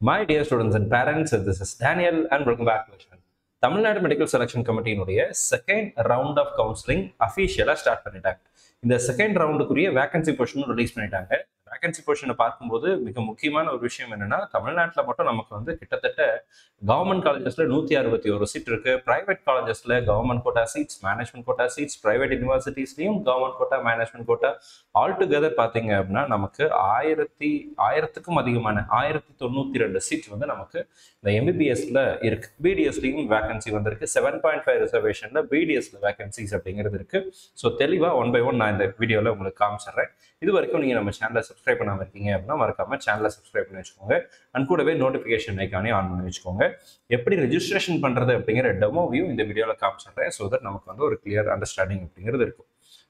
My dear students and parents, this is Daniel and welcome back to my channel. Tamil Nadu Medical Selection Committee second round of counseling officially start பண்ணிட்டாங்க. இந்த second ரவுண்டுக்குரிய vacancy position release பண்ணிட்டாங்க. Vacancy பொசிஷனை பார்க்கும்போது மிக முக்கியமான ஒரு விஷயம் என்னன்னா, தமிழ்நாட்டில் மட்டும் நமக்கு கிட்டத்தட்ட கவர்மெண்ட் காலேஜஸ்ல 161 சீட் இருக்கு. பிரைவேட் காலேஜஸ்ல government quota seats, management quota seats, private யூனிவர்சிட்டிஸ்லயும் government quota, management quota all together பார்த்தீங்க அப்படின்னா நமக்கு ஆயிரத்துக்கும் அதிகமான 1092 சீட் நமக்கு இந்த எம்பிபிஎஸ்ல இருக்கு. பிடிஎஸ்லையும் வேகன்சி வந்திருக்கு. 7.5 ரிசர்வேஷன்ல பிடிஎஸ்ல வேகன்சிஸ் அப்படிங்கிறது இருக்கு. ஸோ தெளிவா 1 by 1 நான் இந்த வீடியோவில் உங்களுக்கு காமிச்சிடுறேன். இது வரைக்கும் நீங்கள் நம்ம சேனலை சப்ஸ்கிரைப் பண்ணாமல் இருக்கீங்க அப்படின்னா மறக்காம சேனலை சப்ஸ்கிரைப் பண்ணி வச்சுக்கோங்க. அண்ட் கூடவே நோட்டிஃபிகேஷன் ஐக்கானே ஆன் பண்ணி வச்சுக்கோங்க. எப்படி ரெஜிஸ்ட்ரேஷன் பண்ணுறது அப்படிங்கிற டெமோ வியூ இந்த வீடியோவில் காமிச்சிடுறேன். ஸோ தட் நமக்கு ஒரு கிளியர் அண்டர்ஸ்டாண்டிங் அப்படிங்கிறது இருக்கும்.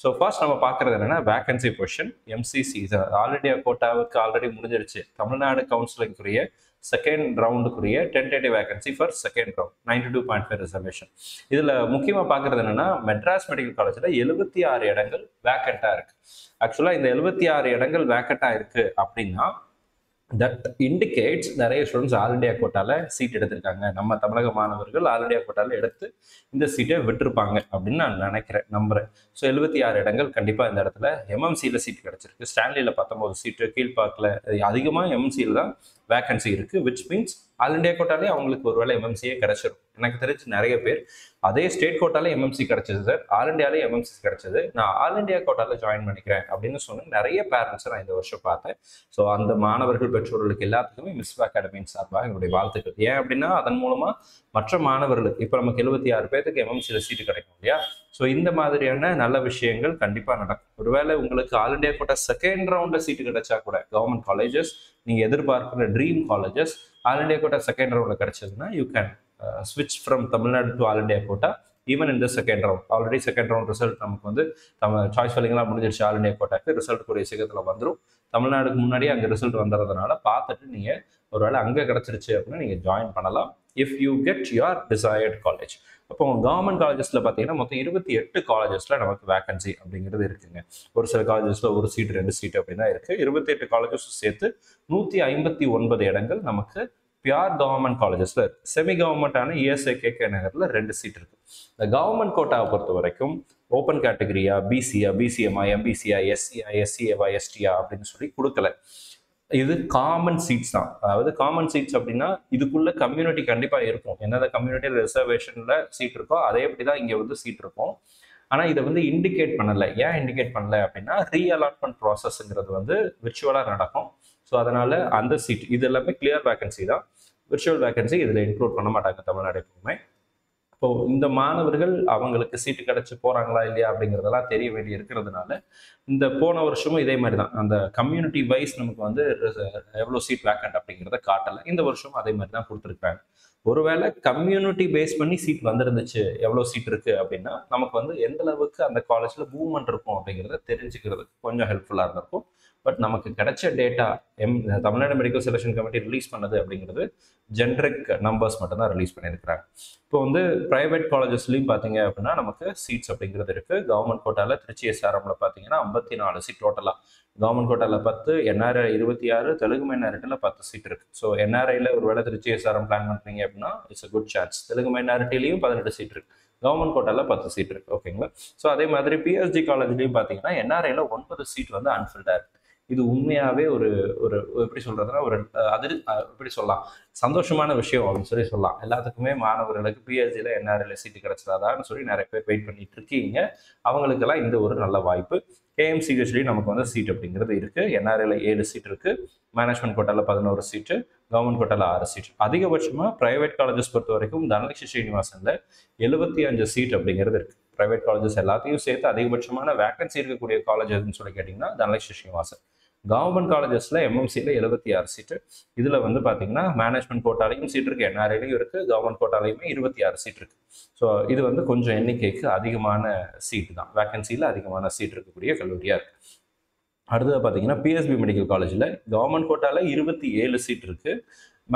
ஸோ ஃபர்ஸ்ட் நம்ம பார்க்குறது என்னன்னா, vacancy position MCC all India கோட்டாவுக்கு ஆல்ரெடி முடிஞ்சிருச்சு. தமிழ்நாடு கவுன்சிலிங்குரிய செகண்ட் ரவுண்டுக்குரிய tentative vacancy for second round 92.5 reservation. இதில் முக்கியமாக பார்க்குறது என்னன்னா, மெட்ராஸ் மெடிக்கல் காலேஜில் 76 இடங்கள் வேக்கண்ட்டாக இருக்கு. ஆக்சுவலாக இந்த 76 இடங்கள் வேக்கண்ட்டாக இருக்கு அப்படின்னா தட் இண்டிகேட்ஸ் நிறைய ஸ்டூடெண்ட்ஸ் ஆல் இண்டியா கோட்டால சீட் எடுத்திருக்காங்க. நம்ம தமிழக மாணவர்கள் ஆல் இண்டியா கோட்டால எடுத்து இந்த சீட்டை விட்டுருப்பாங்க அப்படின்னு நான் நம்புறேன். ஸோ 76 இடங்கள் கண்டிப்பாக இந்த இடத்துல எம்எம்சியில் சீட் கிடைச்சிருக்கு. ஸ்டான்லியில் 19 சீட்டு, கீழ்பாக்கில் அதிகமாக எம்எம்சியில் தான் வேகன்சி இருக்கு. விச் மீன்ஸ் ஆல் இண்டியா கோட்டாலே அவங்களுக்கு ஒருவேளை எம்எம்சியே கிடைச்சிடும். எனக்கு தெரிஞ்சு நிறைய பேர் அதே ஸ்டேட் கோட்டாலே எம்எம்சி கிடைச்சது சார், ஆல் இண்டியாலே எம்எம்சி கிடைச்சது, நான் ஆல் இண்டியா கோட்டால ஜாயின் பண்ணிக்கிறேன் அப்படின்னு சொன்ன நிறைய பேரண்ட்ஸை நான் இந்த வருஷம் பார்த்தேன். ஸோ அந்த மாணவர்கள் பெற்றோர்களுக்கு எல்லாத்துக்குமே மிஸ்வா அகாடமியின் சார்பாக என்னுடைய வாழ்த்துக்கள். ஏன் அப்படின்னா அதன் மூலமா மற்ற மாணவர்களுக்கு இப்போ நமக்கு 76 பேருக்கு எம்எம்சியில் சீட்டு கிடைக்கும் இல்லையா? ஸோ இந்த மாதிரியான நல்ல விஷயங்கள் கண்டிப்பாக நடக்கும். ஒருவேளை உங்களுக்கு ஆல் இண்டியா கோட்டா செகண்ட் ரவுண்ட்ல சீட்டு கிடைச்சா கூட கவர்மெண்ட் காலேஜஸ் நீங்க எதிர்பார்க்கிற dream colleges all India quota second ரவுண்ட்ல கிடைச்சதுன்னா you can switch from Tamil Nadu to All India quota even in the second round. Already second round result நமக்கு choice ஃபில்லிங்லாம் முடிஞ்சிருச்சு. All India கோட்டாக்கு result கூடிய சீக்கிரத்தில் வந்துடும். தமிழ்நாடுக்கு முன்னாடியே அங்கே ரிசல்ட் வந்துடுறதுனால பார்த்துட்டு நீங்கள் ஒருவேளை அங்கே கிடச்சிருச்சு அப்படின்னா நீங்கள் ஜாயின் பண்ணலாம் if you get your desired college. அப்போ கவர்மெண்ட் காலேஜஸில் பார்த்தீங்கன்னா மொத்தம் 28 காலேஜஸில் நமக்கு வேகன்சி அப்படிங்கிறது இருக்குங்க. ஒரு சில காலேஜஸில் ஒரு சீட் 2 சீட் அப்படி தான் இருக்குது. 28 காலேஜஸும் சேர்த்து 159 இடங்கள் நமக்கு பியூர் கவர்மெண்ட் காலேஜஸ்ல இருக்கு. செமி கவர்மெண்டான இஎஸ்ஐகே நகர்ல 2 சீட் இருக்கு. இந்த கவர்மெண்ட் கோட்டாவை பொறுத்த வரைக்கும் ஓப்பன் கேட்டகரியா, பிசியா, பிசிஎம்ஆ, எம்பிசியா, எஸ்சியா, எஸ்சிஏவா, எஸ்டியா அப்படின்னு சொல்லி கொடுக்கல. இது காமன் சீட்ஸ் தான். அதாவது காமன் சீட்ஸ் அப்படின்னா இதுக்குள்ள கம்யூனிட்டி கண்டிப்பா இருக்கும். என்னென்ன கம்யூனிட்டி ரிசர்வேஷன்ல சீட் இருக்கோ அதே அப்படிதான் இங்க சீட் இருக்கும். ஆனா இதை இண்டிகேட் பண்ணல. ஏன் இண்டிகேட் பண்ணல அப்படின்னா ரீஅலாட்மெண்ட் ப்ராசஸ்ங்கிறது விர்ச்சுவலா நடக்கும். ஸோ அதனால அந்த சீட் இது எல்லாமே கிளியர் வேகன்சி தான். விர்ச்சுவல் வேகன்சி இதில் இன்க்ளூட் பண்ண மாட்டாங்க தமிழ்நாடு எப்பவுமே. இப்போ இந்த மாணவர்கள் அவங்களுக்கு சீட்டு கிடைச்சி போறாங்களா இல்லையா அப்படிங்கிறதெல்லாம் தெரிய வேண்டி இருக்கிறதுனால இந்த போன வருஷமும் இதே மாதிரி தான் அந்த கம்யூனிட்டி வைஸ் நமக்கு எவ்வளோ சீட் வேக்கண்ட் அப்படிங்கிறத காட்டலை. இந்த வருஷமும் அதே மாதிரி தான் கொடுத்துருக்காங்க. ஒருவேளை கம்யூனிட்டி பேஸ் பண்ணி சீட் வந்துருந்துச்சு, எவ்வளோ சீட் இருக்கு அப்படின்னா நமக்கு எந்த அளவுக்கு அந்த காலேஜ்ல மூவ்மெண்ட் இருக்கும் அப்படிங்கிறத தெரிஞ்சுக்கிறதுக்கு கொஞ்சம் ஹெல்ப்ஃபுல்லாக இருந்திருக்கும். பட் நமக்கு கிடைச்ச data Tamil Nadu medical selection committee release பண்ணது அப்படிங்கிறது ஜென்ரிக் நம்பர்ஸ் மட்டும் தான் ரிலீஸ் பண்ணியிருக்கிறாங்க. இப்போ பிரைவேட் காலேஜஸ்லையும் பார்த்தீங்க அப்படின்னா நமக்கு சீட்ஸ் அப்படிங்கிறது இருக்கு. கவர்மெண்ட் கோட்டால திருச்சி எஸ்ஆர்எம்ல பார்த்தீங்கன்னா 54 சீட் டோட்டலா. கவர்மெண்ட் கோட்டால 10, என்ஆர்ஐ 26, தெலுங்கு மைனாரிட்டியில் 10 சீட் இருக்கு. ஸோ என்ஆர்ஐல ஒரு வேளை திருச்சி எஸ்ஆர்எம் பிளான் பண்றீங்க அப்படின்னா it's a good chance. Telugu மைனாரிட்டிலையும் 18 சீட் இருக்கு. கவர்மெண்ட் கோட்டால 10 சீட் இருக்கு. ஓகேங்களா? ஸோ அதே மாதிரி பிஎஸ்ஜி காலேஜ்லையும் பார்த்தீங்கன்னா என்ஆர்ஐல 9 சீட் அன்ஃபில்டா இருக்கு. இது உண்மையாவே ஒரு ஒரு எப்படி சொல்றதுன்னா ஒரு எப்படி சொல்லலாம், சந்தோஷமான விஷயம் அப்படின்னு சொல்லலாம். எல்லாத்துக்குமே மாணவர்களுக்கு பிஎஸ்சியில் என்ஆர்ஐல சீட்டு கிடைச்சதான்னு சொல்லி நிறைய பேர் வெயிட் பண்ணிட்டு இருக்கீங்க. அவங்களுக்கெல்லாம் இந்த ஒரு நல்ல வாய்ப்பு. கேஎம்சிஹெச்லையும் நமக்கு சீட் அப்படிங்கிறது இருக்கு. என்ஆர்ஐல 7 சீட் இருக்கு. மேனேஜ்மெண்ட் கோட்டால 11 சீட்டு, கவர்மெண்ட் கோட்டால 6 சீட். அதிகபட்சமா பிரைவேட் காலேஜஸ் பொறுத்த வரைக்கும் தனலட்சுமி ஸ்ரீனிவாசன்ல 75 சீட் அப்படிங்கிறது இருக்கு. பிரைவேட் காலேஜஸ் எல்லாத்தையும் சேர்த்து அதிகபட்சமான வேகன்சி இருக்கக்கூடிய காலேஜஸ்ன்னு சொல்லி கேட்டீங்கன்னா தனலட்சுமி ஸ்ரீனிவாசன். கவர்மெண்ட் காலேஜஸ்ல எம்எம்சியில் 76 சீட்டு. இதுல பாத்தீங்கன்னா மேனேஜ்மெண்ட் கோட்டாலையும் சீட் இருக்கு, என்ஆர்ஐலையும் இருக்கு, கவர்மெண்ட் கோட்டாலையுமே 26 சீட் இருக்கு. ஸோ இது கொஞ்சம் எண்ணிக்கைக்கு அதிகமான சீட் தான், வேகன்சியில் அதிகமான சீட் இருக்கக்கூடிய கல்லூரியா இருக்கு. அடுத்தது பார்த்தீங்கன்னா பிஎஸ்பி மெடிக்கல் காலேஜில் கவர்மெண்ட் கோட்டால 27 சீட் இருக்கு.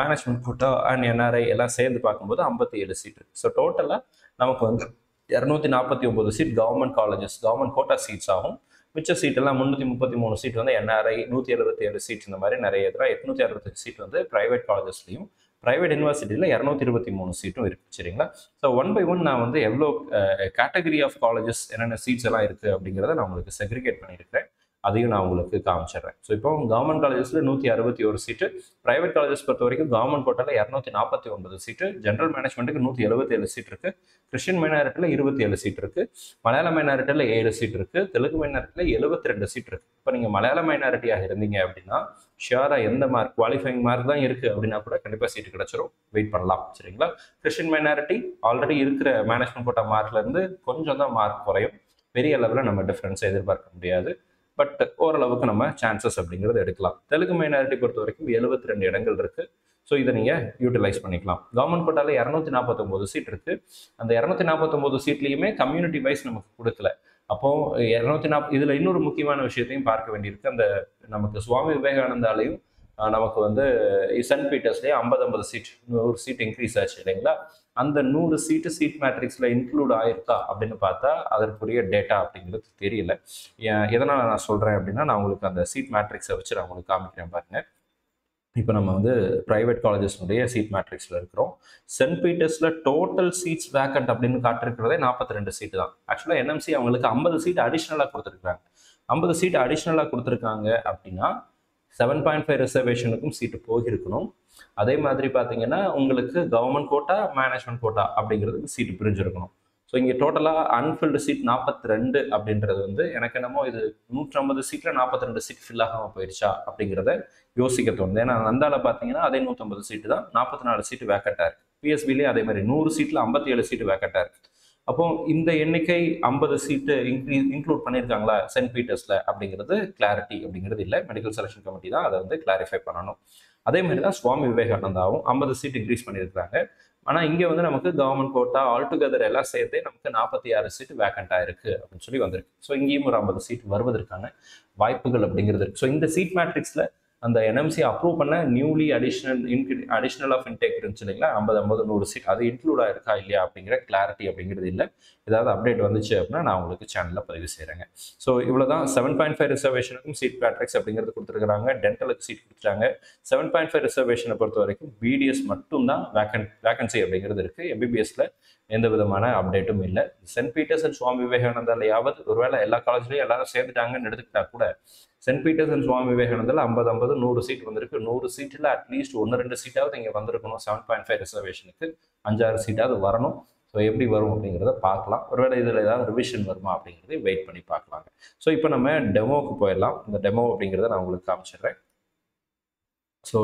மேனேஜ்மெண்ட் கோட்டா அண்ட் என்ஆர்ஐ எல்லாம் சேர்ந்து பார்க்கும்போது 57 சீட் இருக்கு. ஸோ டோட்டலாக நமக்கு 249 seat government colleges government quota seats ஆகும். மிச்ச சீட்டெல்லாம் 333 சீட் வந்து என்ஆர்ஐ, 177 சீட் இந்த மாதிரி நிறைய இதில் 865 சீட் வந்து ப்ரைவேட் காலேஜஸ்லையும் ப்ரைவேட் யூனிவர்சிட்டியில் 223 சீட்டும் இருக்குது. சரிங்களா? ஸோ ஒன் பை ஒன் நான் வந்து எவ்வளோ கேட்டகரி ஆஃப் காலேஜஸ் என்னென்ன சீட்ஸ் எல்லாம் இருக்குது அப்படிங்கிறத நான் உங்களுக்கு செக்ரிகேட் பண்ணியிருக்கிறேன். அதையும் நான் உங்களுக்கு காமிச்சிடுறேன். ஸோ இப்போ கவர்மெண்ட் காலேஜஸில் 161 சீட்டு, ப்ரைவேட் காலேஜஸ் பொறுத்த வரைக்கும் கவர்மெண்ட் கோட்டாவில் 249 சீட்டு, ஜென்ரல் மேனேஜ்மெண்ட்டுக்கு 177 சீட் இருக்குது, கிறிஸ்டின் மைனாரிட்டியில் 27 சீட் இருக்குது, மலையாள மைனாரிட்டியில் 7 சீட் இருக்குது, தெலுங்கு மைனாரிட்டியில் 72 சீட் இருக்குது. இப்போ நீங்கள் மலையாள மைனாரிட்டியாக இருந்தீங்க அப்படின்னா ஷியராக எந்த மார்க் குவாலிஃபைங் மார்க் தான் இருக்குது அப்படின்னா கூட கண்டிப்பாக சீட்டு கிடச்சிரும், வெயிட் பண்ணலாம். சரிங்களா? கிறிஸ்டின் மைனாரிட்டி ஆல்ரெடி இருக்கிற மேனேஜ்மெண்ட் கோட்டா மார்க்லேருந்து கொஞ்சம் தான் மார்க் குறையும், பெரிய அளவில் நம்ம டிஃப்ரென்ஸை எதிர்பார்க்க முடியாது. பட் ஓரளவுக்கு நம்ம சான்சஸ் அப்படிங்கிறது எடுக்கலாம். தெலுங்கு மைனாரிட்டி பொறுத்த வரைக்கும் 72 இடங்கள் இருக்குது. ஸோ இதை நீங்கள் யூட்டிலைஸ் பண்ணிக்கலாம். கவர்மெண்ட் கோட்டாவில் 249 சீட் இருக்குது. அந்த 249 சீட்லேயுமே கம்யூனிட்டி வைஸ் நமக்கு கொடுக்கல. அப்போது 240 இதில் இன்னொரு முக்கியமான விஷயத்தையும் பார்க்க வேண்டியிருக்கு. அந்த நமக்கு சுவாமி விவேகானந்தாலையும் நமக்கு வந்து சென்ட் பீட்டர்ஸ்லேயே 50 சீட் 100 சீட் இன்க்ரீஸ் ஆச்சு இல்லைங்களா? அந்த 100 சீட்டு சீட் மேட்ரிக்ஸில் இன்க்ளூட் ஆயிருக்கா அப்படின்னு பார்த்தா அதற்குரிய டேட்டா அப்படிங்கிறது தெரியல. எதனால் நான் சொல்கிறேன் அப்படின்னா, நான் உங்களுக்கு அந்த சீட் மேட்ரிக்ஸை வச்சு நான் உங்களுக்கு காமிக்கிறேன் பாருங்கள். இப்போ நம்ம வந்து ப்ரைவேட் காலேஜஸ்னுடைய சீட் மேட்ரிக்ஸில் இருக்கிறோம். சென்ட் பீட்டர்ஸில் டோட்டல் சீட்ஸ் வேக்கண்ட் அப்படின்னு காட்டிருக்கிறதே 42 சீட்டு தான். ஆக்சுவலாக என்எம்சி அவங்களுக்கு 50 சீட் அடிஷ்னலாக கொடுத்துருக்காங்க. 50 சீட் அடிஷ்னலாக கொடுத்துருக்காங்க அப்படின்னா 7.5 ரிசர்வேஷனுக்கும் சீட்டு போயிருக்கணும். அதே மாதிரி பார்த்தீங்கன்னா உங்களுக்கு கவர்மெண்ட் கோட்டா, மேனேஜ்மெண்ட் கோட்டா அப்படிங்கிறதுக்கு சீட்டு பிரிஞ்சிருக்கணும். ஸோ இங்கே டோட்டலாக அன்ஃபில்டு சீட் 42 அப்படின்றது வந்து எனக்கு என்னமோ இது 150 சீட்டில் 42 சீட் ஃபில் ஆகாமல் போயிடுச்சா அப்படிங்கிறத யோசிக்க தோணுது. ஏன்னா நந்தால பார்த்தீங்கன்னா அதே 150 சீட்டு தான், 44 சீட்டு வேக்கட்டாக இருக்குது. பிஎஸ்பிலேயே அதே மாதிரி 100 சீட்டில் 57 சீட்டு வேக்கட்டாக இருக்குது. அப்போ இந்த எண்ணிக்கை 50 சீட்டு இன்க்ளூட் பண்ணியிருக்காங்களா சென்ட் பீட்டர்ஸில் அப்படிங்கிறது கிளாரிட்டி அப்படிங்கிறது இல்லை. மெடிக்கல் செலெக்ஷன் கமிட்டி தான் அதை வந்து கிளாரிஃபை பண்ணணும். அதே மாதிரி தான் சுவாமி விவேகானந்தாவும் 50 சீட் இன்க்ரீஸ் பண்ணியிருக்காங்க. ஆனால் இங்கே வந்து நமக்கு கவர்மெண்ட் கோட்டா ஆல்டுகெதர் எல்லாம் சேர்த்தே நமக்கு 46 சீட்டு வேக்கண்டாக இருக்குது அப்படின்னு சொல்லி வந்திருக்கு. ஸோ இங்கேயும் ஒரு 50 சீட் வருவதற்கான வாய்ப்புகள் அப்படிங்கிறது இருக்குது. ஸோ இந்த சீட் மேட்ரிக்ஸில் அந்த என்எம்சி அப்ரூவ் பண்ண நியூலி அடிஷ்னல் ஆஃப் இன்டேக் இருந்துச்சு இல்லைங்களா, 50 100 சீட் அது இன்க்ளூட் ஆயிருக்கா இல்லையா அப்படிங்கிற கிளாரிட்டி அப்படிங்கிறது இல்லை. ஏதாவது அப்டேட் வந்துச்சு அப்படின்னா நான் உங்களுக்கு சேனலில் பதிவு செய்கிறேங்க. ஸோ இவ்வளோ தான். 7.5 ரிசர்வேஷனுக்கும் சீட் மேட்ரிக்ஸ் அப்படிங்கிறது கொடுத்துருக்காங்க. டென்டலுக்கு சீட் கொடுத்துட்டாங்க. 7.5 ரிசர்வேஷனை பொறுத்த வரைக்கும் பிடிஎஸ் மட்டும்தான் வேகன்சி அப்படிங்கிறது இருக்குது. எம்பிபிஎஸ்ல எந்த விதமான அப்டேட்டும் இல்லை. சென்ட் பீட்டர்ஸ் அண்ட் சுவாமி விவேகானந்தாலையாவது ஒருவேளை எல்லா காலேஜ்லையும் எல்லாரும் சேர்ந்துட்டாங்கன்னு எடுத்துக்கிட்டா கூட சென்ட் பீட்டர்ஸ் அண்ட் சுவாமி விவேகானந்தால 50 100 சீட் வந்திருக்கு. 100 சீட்டில் அட்லீஸ்ட் 1-2 சீட்டாவது இங்கே வந்திருக்கணும். 7.5 ரிசர்வேஷனுக்கு 5-6 சீட்டாவது வரணும். ஸோ எப்படி வரும் அப்படிங்கிறத பார்க்கலாம். ஒருவேளை இதில் ஏதாவது ரிவிஷன் வருமா அப்படிங்கிறத வெயிட் பண்ணி பார்க்கலாங்க. ஸோ இப்போ நம்ம டெமோவுக்கு போயிடலாம். இந்த டெமோ அப்படிங்கிறத நான் உங்களுக்கு காமிச்சிடுறேன். ஸோ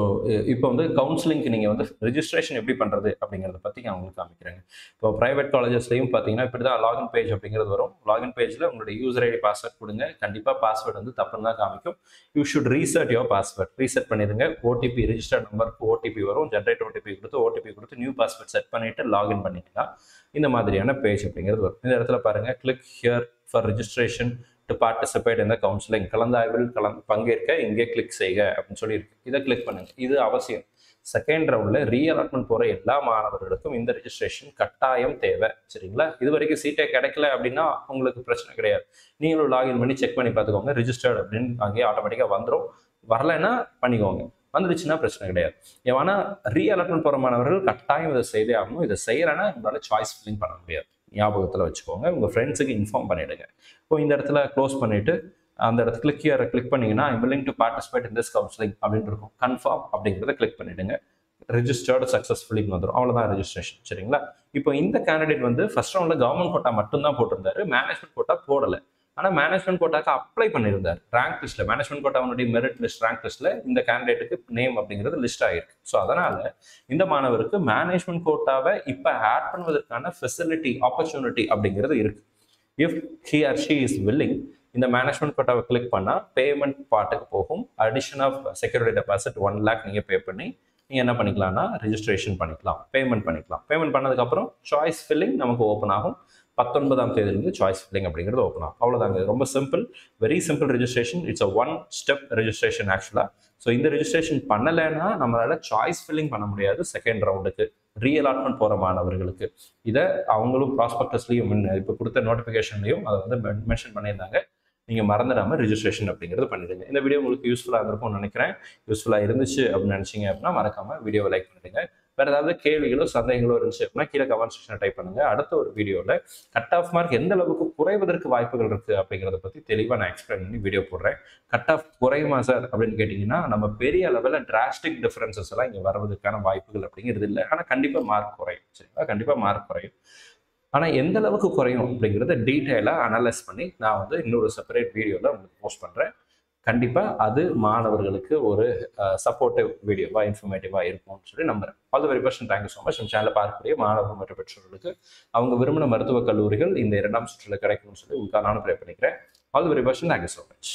இப்போ வந்து கவுன்சிலிங்க்கு நீங்கள் வந்து ரெஜிஸ்ட்ரேஷன் எப்படி பண்ணுறது அப்படிங்கிறத பற்றி நான் உங்களுக்கு காமிக்கிறேங்க. இப்போ ப்ரைவேட் காலேஜஸ்லையும் பார்த்தீங்கன்னா இப்படி தான் லாகின் பேஜ் அப்படிங்கிறது வரும். லாகின் பேஜில் உங்களுடைய யூசர் ஐடி பாஸ்வேர்ட் கொடுங்க. கண்டிப்பாக பாஸ்வேர்டு வந்து தப்புன்னு தான் காமிக்கும். You should reset your password. Reset பண்ணிடுங்க. ஓடிபி ரிஜிஸ்டர்ட் நம்பருக்கு ஓடிபி வரும். ஜென்ரேட் ஓடிபி கொடுத்து நியூ பாஸ்வேர்ட் செட் பண்ணிவிட்டு லாகின் பண்ணிட்டீங்கன்னா இந்த மாதிரியான பேஜ் அப்படிங்கிறது வரும். இந்த இடத்துல பாருங்கள், click here for registration to participate இந்த கவுன்சிலிங், கலந்தாய்வில் பங்கேற்க இங்கே கிளிக் செய்க அப்படின்னு சொல்லியிருக்கு. இதை கிளிக் பண்ணுங்க. இது அவசியம். செகண்ட் ரவுண்டில் ரீஅலாட்மெண்ட் போகிற எல்லா மாணவர்களுக்கும் இந்த ரெஜிஸ்ட்ரேஷன் கட்டாயம் தேவை. சரிங்களா? இது வரைக்கும் சீட்டே கிடைக்கல அப்படின்னா உங்களுக்கு பிரச்சனை கிடையாது. நீங்களும் லாகின் பண்ணி செக் பண்ணி பார்த்துக்கோங்க. ரிஜிஸ்டர்ட் அப்படின்னு அங்கேயே ஆட்டோமேட்டிக்காக வந்துடும். வரலைன்னா பண்ணிக்கோங்க, வந்துடுச்சுன்னா பிரச்சனை கிடையாது. ஏன்னா ரீஅலாட்மெண்ட் போகிற மாணவர்கள் கட்டாயம் இதை செய்தே ஆகணும். இதை செய்யலைன்னா உங்களால் சாய்ஸ் ஃபில்லிங் பண்ண முடியாது. ஞாபகத்தில் வச்சுக்கோங்க. உங்கள் ஃப்ரெண்ட்ஸுக்கு இன்ஃபார்ம் பண்ணிவிடுங்க. இப்போ இந்த இடத்துல க்ளோஸ் பண்ணிவிட்டு அந்த இடத்துல கிளிக் பண்ணிங்கன்னா I'm willing to participate in this counselling அப்படின்னு இருக்கும். கன்ஃபார்ம் அப்படிங்கிறத கிளிக் பண்ணிவிடுங்க. ரெஜிஸ்டர்டு சக்ஸஸ்ஃபுல்லின்னு வந்துடும். அவ்வளோதான் ரெஜிஸ்ட்ரேஷன். சரிங்களா? இப்போ இந்த கேண்டிடேட் வந்து ஃபர்ஸ்ட் ரவுண்டில் கவர்மெண்ட் கோட்டா மட்டும்தான் போட்டிருந்தாரு, மேனேஜ்மெண்ட் கோட்டா போடலை. ஆனால் மேனேஜ்மெண்ட் கோட்டாக்கு அப்ளை பண்ணியிருந்தார். ரேங்க் லிஸ்ட்டில் மேனேஜ்மெண்ட் கோட்டாவுடைய மெரிட் லிஸ்ட் ரேங்க் லிஸ்ட்டில் இந்த கேண்டிடேட்டுக்கு நேம் அப்படிங்கிறது லிஸ்ட் ஆகிருக்கு. ஸோ அதனால் இந்த மாணவருக்கு மேனேஜ்மெண்ட் கோட்டாவை இப்போ ஆட் பண்ணுவதற்கான ஃபெசிலிட்டி ஆப்பர்ச்சுனிட்டி அப்படிங்கிறது இருக்குது. If he or she is willing, இந்த மேனேஜ்மெண்ட் கோட்டாவை கிளிக் பண்ணால் பேமெண்ட் பார்ட்டுக்கு போகும். Addition of security deposit 1 lakh நீங்கள் பே பண்ணி நீங்கள் என்ன பண்ணிக்கலாம்னா ரெஜிஸ்ட்ரேஷன் பண்ணிக்கலாம், பேமெண்ட் பண்ணிக்கலாம். பேமெண்ட் பண்ணதுக்கப்புறம் சாய்ஸ் ஃபில்லிங் நமக்கு ஓப்பன் ஆகும். 19ஆம் தேதியிலிருந்து சாய்ஸ் ஃபில்லிங் அப்படிங்கிறது ஓப்பன் ஆகும். அவ்வளோதாங்க. ரொம்ப simple, very simple registration. It's a 1 step registration ஆக்சுவலாக. ஸோ இந்த ரெஜிஸ்ட்ரேஷன் பண்ணலைன்னா நம்மளால சாய்ஸ் ஃபில்லிங் பண்ண முடியாது செகண்ட் ரவுண்டுக்கு ரீஅலாட்மெண்ட் போகிற மாணவர்களுக்கு. இதை அவங்களும் ப்ராஸ்பெக்டஸ்லையும் இப்போ கொடுத்த நோட்டிஃபிகேஷன்லையும் அதை வந்து மென்ஷன் பண்ணியிருந்தாங்க. நீங்கள் மறந்துடாமல் ரிஜிஸ்ட்ரேஷன் அப்படிங்கிறது பண்ணிடுங்க. இந்த வீடியோ உங்களுக்கு யூஸ்ஃபுல்லாக இருந்திருக்கும்னு நினைக்கிறேன். யூஸ்ஃபுல்லாக இருந்துச்சு அப்படின்னு நினச்சிங்க அப்படின்னா மறக்காமல் வீடியோவை லைக் பண்ணிடுங்க. வேறு ஏதாவது கேள்விகளோ சந்தேகங்களோ இருந்துச்சு அப்படின்னா கீழே கமெண்ட் செக்ஷனை டைப் பண்ணுங்க. அடுத்த ஒரு வீடியோவில் கட் ஆஃப் மார்க் எந்த அளவுக்கு குறைவதற்கு வாய்ப்புகள் இருக்குது அப்படிங்கிறத பற்றி தெளிவாக நான் எக்ஸ்பிளைன் பண்ணி வீடியோ போடுறேன். கட் ஆஃப் குறையுமா சார் அப்படின்னு கேட்டிங்கன்னா நம்ம பெரிய லெவலில் டிராஸ்டிக் டிஃபரன்சஸ் எல்லாம் இங்கே வருவதற்கான வாய்ப்புகள் அப்படிங்கிறது இல்லை. ஆனால் கண்டிப்பாக மார்க் குறையும். சரிங்களா? கண்டிப்பாக மார்க் குறையும். ஆனால் எந்த அளவுக்கு குறையும் அப்படிங்கிறத டீட்டெயிலாக அனலைஸ் பண்ணி நான் வந்து இன்னொரு செப்பரேட் வீடியோவில் உங்களுக்கு போஸ்ட் பண்ணுறேன். கண்டிப்பாக அது மாணவர்களுக்கு ஒரு சப்போர்ட்டிவ் வீடியோவாக இன்ஃபர்மேட்டிவாக இருக்கும்னு சொல்லி நம்புறேன். All the very best. Thank you so much. நம்ம சேனலை பார்க்கக்கூடிய மாணவர்கள் மற்றும் பெற்றோர்களுக்கு அவங்க விரும்பின மருத்துவக் கல்லூரிகள் இந்த 2ஆம் சுற்றில் கிடைக்கும்னு சொல்லி உங்களுக்காக நானும் ப்ரே பண்ணிக்கிறேன். All the very best. Thank you so much.